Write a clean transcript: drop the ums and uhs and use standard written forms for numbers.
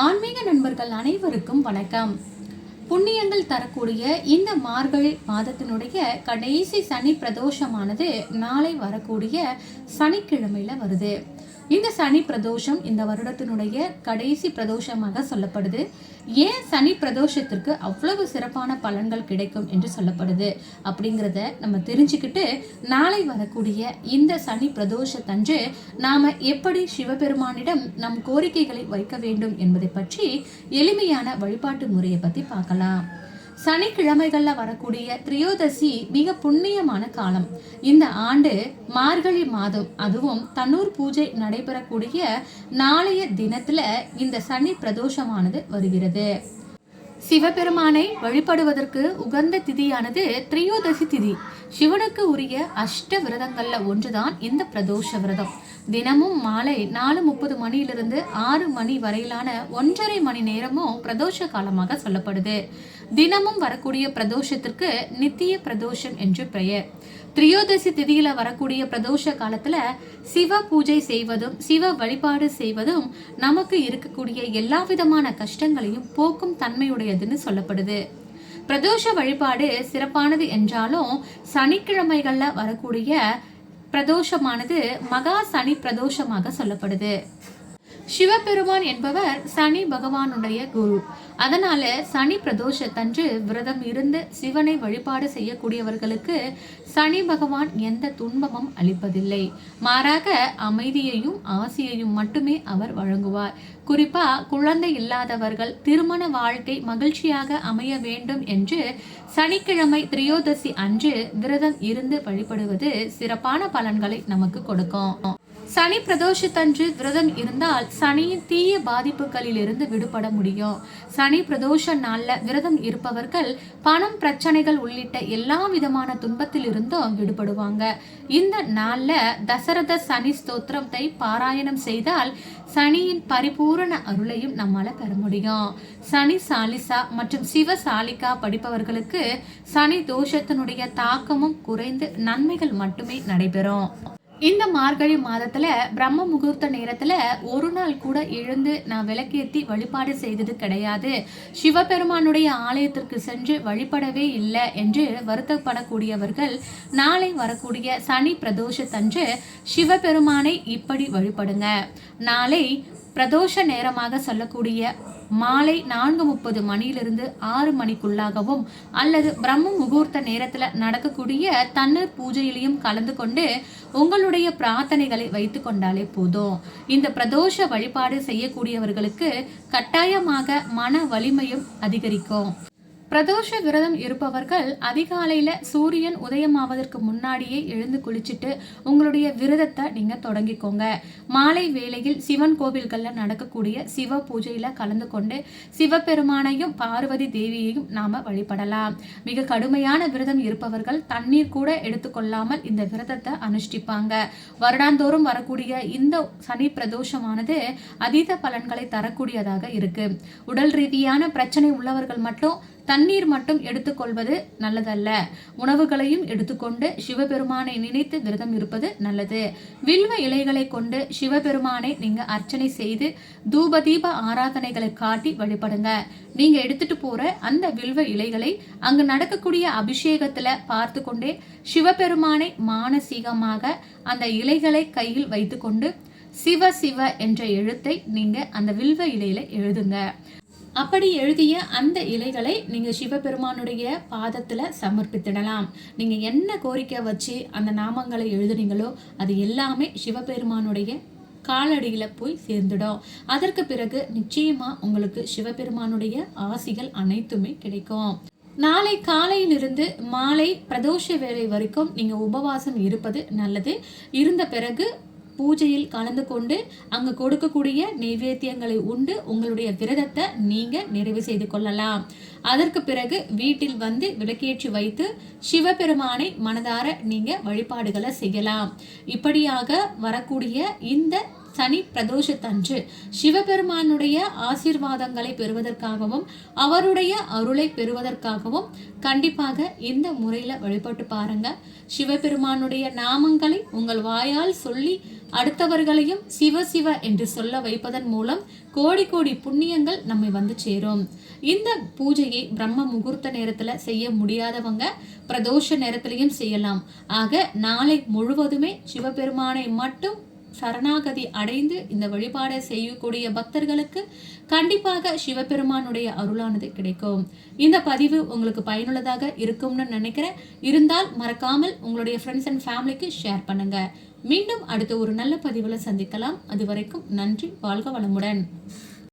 ஆன்மீக நண்பர்கள் அனைவருக்கும் வணக்கம். புண்ணியங்கள் தரக்கூடிய இந்த மார்கழி மாதத்தினுடைய கடைசி சனி பிரதோஷமானது நாளை வரக்கூடிய சனிக்கிழமையில வருது. இந்த சனி பிரதோஷம் இந்த வருடத்தினுடைய கடைசி பிரதோஷமாக சொல்லப்படுது. ஏன் சனி பிரதோஷத்திற்கு அவ்வளவு சிறப்பான பலன்கள் கிடைக்கும் என்று சொல்லப்படுது அப்படிங்கிறத நம்ம தெரிஞ்சுக்கிட்டு, நாளை வரக்கூடிய இந்த சனி பிரதோஷத்தன்று நாம எப்படி சிவபெருமானிடம் நம் கோரிக்கைகளை வைக்க வேண்டும் என்பதை பற்றி எளிமையான வழிபாட்டு முறையை பத்தி பார்க்கலாம். சனிக்கிழமைகள்ல வரக்கூடிய திரியோதசி மிக புண்ணியமான காலம். இந்த ஆண்டு மார்கழி மாதம், அதுவும் தன்னூர் பூஜை நடைபெறக்கூடிய நாளைய தினத்துல இந்த சனி பிரதோஷமானது வருகிறது. சிவபெருமானை வழிபடுவதற்கு உகந்த திதியானது திரியோதசி திதி. சிவனுக்கு உரிய அஷ்ட விரதங்கள்ல ஒன்றுதான் இந்த பிரதோஷ விரதம். தினமும் மாலை 4:30 மணியிலிருந்து 6 மணி வரையிலான 1.5 மணி நேரமும் பிரதோஷ காலமாக சொல்லப்படுது. தினமும் வரக்கூடிய பிரதோஷத்திற்கு நித்திய பிரதோஷம் என்று பெயர். திரியோதசி திதியில வரக்கூடிய பிரதோஷ காலத்துல சிவ பூஜை செய்வதும் சிவ வழிபாடு செய்வதும் நமக்கு இருக்கக்கூடிய எல்லா விதமான கஷ்டங்களையும் போக்கும் தன்மையுடையதுன்னு சொல்லப்படுது. பிரதோஷ வழிபாடு சிறப்பானது என்றாலும் சனிக்கிழமைகள்ல வரக்கூடிய பிரதோஷமானது மகா சனி பிரதோஷமாக சொல்லப்படுது. சிவபெருமான் என்பவர் சனி பகவானுடைய குரு. அதனால சனி பிரதோஷத்தன்று விரதம் இருந்து சிவனை வழிபாடு செய்யக்கூடியவர்களுக்கு சனி பகவான் எந்த துன்பமும் அளிப்பதில்லை. மாறாக அமைதியையும் ஆசியையும் மட்டுமே அவர் வழங்குவார். குறிப்பா குழந்தை இல்லாதவர்கள் திருமண வாழ்க்கை மகிழ்ச்சியாக அமைய வேண்டும் என்று சனிக்கிழமை திரியோதசி அன்று விரதம் இருந்து வழிபடுவது சிறப்பான பலன்களை நமக்கு கொடுக்கும். சனி பிரதோஷத்தன்று விரதம் இருந்தால் சனியின் தீய பாதிப்புகளில் இருந்து விடுபட முடியும். சனி பிரதோஷ நாள்ல விரதம் இருப்பவர்கள் பணம் பிரச்சனைகள் உள்ளிட்ட எல்லா விதமான துன்பத்தில் இருந்தும் விடுபடுவாங்க. இந்த நாள்ல தசரத சனி ஸ்தோத்திரத்தை பாராயணம் செய்தால் சனியின் பரிபூரண அருளையும் நம்மால பெற முடியும். சனி சாலிசா மற்றும் சிவ சாலிகா படிப்பவர்களுக்கு சனி தோஷத்தினுடைய தாக்கமும் குறைந்து நன்மைகள் மட்டுமே நடைபெறும். இந்த மார்கழி மாதத்துல பிரம்ம முகூர்த்த நேரத்துல ஒரு நாள் கூட எழுந்து நான் விளக்கேற்றி வழிபாடு செய்தது கிடையாது, சிவபெருமானுடைய ஆலயத்திற்கு சென்று வழிபடவே இல்லை என்று வருத்தப்படக்கூடியவர்கள் நாளை வரக்கூடிய சனி பிரதோஷத்தன்று சிவபெருமானை இப்படி வழிபடுங்க. நாளை பிரதோஷ நேரமாக சொல்லக்கூடிய மாலை 4:30 மணியிலிருந்து 6 மணிக்குள்ளாகவும் அல்லது பிரம்ம முகூர்த்த நேரத்துல நடக்கக்கூடிய தண்ணீர் பூஜையிலையும் கலந்து கொண்டு உங்களுடைய பிரார்த்தனைகளை வைத்து கொண்டாலே போதும். இந்த பிரதோஷ வழிபாடு செய்யக்கூடியவர்களுக்கு கட்டாயமாக மன வலிமையும் அதிகரிக்கும். பிரதோஷ விரதம் இருப்பவர்கள் அதிகாலையில சூரியன் உதயமாவதற்கு முன்னாடியே எழுந்து குளிச்சுட்டு உங்களுடைய விரதத்தை நீங்க தொடங்கிக்கோங்க. மாலை வேளையில் சிவன் கோவில்கள்ல நடக்கக்கூடிய சிவ பூஜையில கலந்து கொண்டு சிவபெருமானையும் பார்வதி தேவியையும் நாம வழிபடலாம். மிக கடுமையான விரதம் இருப்பவர்கள் தண்ணீர் கூட எடுத்துக்கொள்ளாமல் இந்த விரதத்தை அனுஷ்டிப்பாங்க. வருடாந்தோறும் வரக்கூடிய இந்த சனி பிரதோஷமானது அதீத பலன்களை தரக்கூடியதாக இருக்கு. உடல் ரீதியான பிரச்சனை உள்ளவர்கள் மட்டும் தண்ணீர் மட்டும் எடுத்துக்கொள்வது நல்லதல்ல. உணவுகளையும் எடுத்துக்கொண்டு சிவபெருமானை நினைத்து விரதம் இருப்பது நல்லது. வில்வ இலைகளை கொண்டு சிவபெருமானை நீங்க அர்ச்சனை செய்து தூப தீப ஆராதனைகளை காட்டி வழிபடுங்க. நீங்க எடுத்துட்டு போற அந்த வில்வ இலைகளை அங்கு நடக்கக்கூடிய அபிஷேகத்துல பார்த்து கொண்டே சிவபெருமானை மானசீகமாக அந்த இலைகளை கையில் வைத்து கொண்டு சிவ சிவ என்ற எழுத்தை நீங்க அந்த வில்வ இலையில எழுதுங்க. அப்படி எழுதிய அந்த இலைகளை நீங்க சிவபெருமானுடைய பாதத்துல சமர்ப்பித்திடலாம். நீங்க என்ன கோரிக்கை வச்சு அந்த நாமங்களை எழுதுனீங்களோ அது எல்லாமே சிவபெருமானுடைய காலடியில போய் சேர்ந்துடும். அதற்கு பிறகு நிச்சயமா உங்களுக்கு சிவபெருமானுடைய ஆசிகள் அனைத்துமே கிடைக்கும். நாளை காலையிலிருந்து மாலை பிரதோஷ வேளை வரைக்கும் நீங்க உபவாசம் இருப்பது நல்லது. இருந்த பிறகு பூஜையில் கலந்து கொண்டு அங்கு கொடுக்கக்கூடிய நைவேத்தியங்களை உண்டு உங்களுடைய விரதத்தை நீங்க நிறைவு செய்து கொள்ளலாம். அதற்கு பிறகு வீட்டில் வந்து விளக்கேற்றி வைத்து சிவபெருமானை மனதார நீங்க வழிபாடுகளை செய்யலாம். இப்படியாக வரக்கூடிய இந்த சனி பிரதோஷத்தன்று சிவபெருமானுடைய ஆசீர்வாதங்களை பெறுவதற்காகவும் அவருடைய அருளை பெறுவதற்காகவும் கண்டிப்பாக இந்த முறையில வழிபட்டு பாருங்க. சிவபெருமானுடைய நாமங்களை உங்கள் வாயால் சொல்லி அடுத்தவர்களையும் சிவ சிவ என்று சொல்ல வைப்பதன் மூலம் கோடி கோடி புண்ணியங்கள் நம்மை வந்து சேரும். இந்த பூஜையை பிரம்ம முகூர்த்த நேரத்துல செய்ய முடியாதவங்க பிரதோஷ நேரத்திலையும் செய்யலாம். ஆக நாளை முழுவதுமே சிவபெருமானை மட்டும் சரணாகதி அடைந்து இந்த வழிபாடை செய்யக்கூடிய பக்தர்களுக்கு கண்டிப்பாக சிவபெருமானுடைய அருளானது கிடைக்கும். இந்த பதிவு உங்களுக்கு பயனுள்ளதாக இருக்கும்னு நினைக்கிறேன். இருந்தால் மறக்காமல் உங்களுடைய ஃப்ரெண்ட்ஸ் அண்ட் ஃபேமிலிக்கு ஷேர் பண்ணுங்க. மீண்டும் அடுத்த ஒரு நல்ல பதிவில் சந்திக்கலாம். அது வரைக்கும் நன்றி. வாழ்க வளமுடன்.